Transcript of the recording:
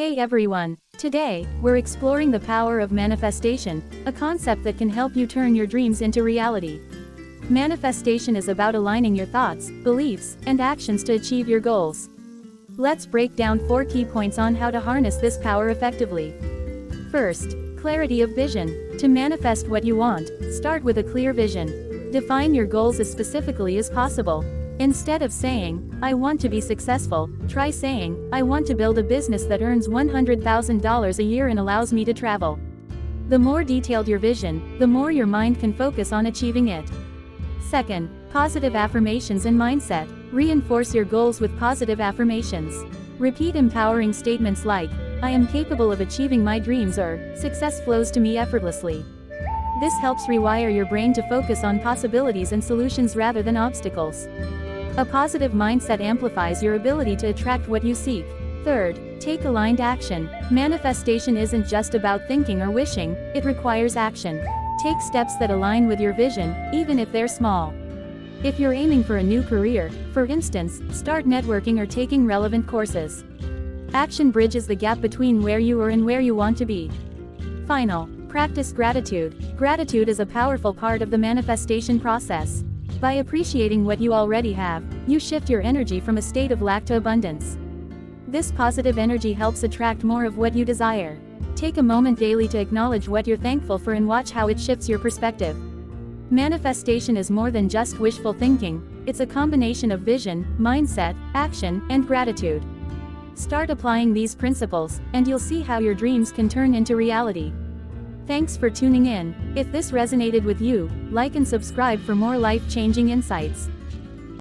Hey everyone! Today, we're exploring the power of manifestation, a concept that can help you turn your dreams into reality. Manifestation is about aligning your thoughts, beliefs, and actions to achieve your goals. Let's break down 4 key points on how to harness this power effectively. First, clarity of vision. To manifest what you want, start with a clear vision. Define your goals as specifically as possible. Instead of saying, "I want to be successful," try saying, "I want to build a business that earns $100,000 a year and allows me to travel." The more detailed your vision, the more your mind can focus on achieving it. Second, positive affirmations and mindset. Reinforce your goals with positive affirmations. Repeat empowering statements like, "I am capable of achieving my dreams," or "Success flows to me effortlessly." This helps rewire your brain to focus on possibilities and solutions rather than obstacles. A positive mindset amplifies your ability to attract what you seek. Third, take aligned action. Manifestation isn't just about thinking or wishing, it requires action. Take steps that align with your vision, even if they're small. If you're aiming for a new career, for instance, start networking or taking relevant courses. Action bridges the gap between where you are and where you want to be. Final, practice gratitude. Gratitude is a powerful part of the manifestation process. By appreciating what you already have, you shift your energy from a state of lack to abundance. This positive energy helps attract more of what you desire. Take a moment daily to acknowledge what you're thankful for and watch how it shifts your perspective. Manifestation is more than just wishful thinking, it's a combination of vision, mindset, action, and gratitude. Start applying these principles, and you'll see how your dreams can turn into reality. Thanks for tuning in. If this resonated with you, like and subscribe for more life-changing insights.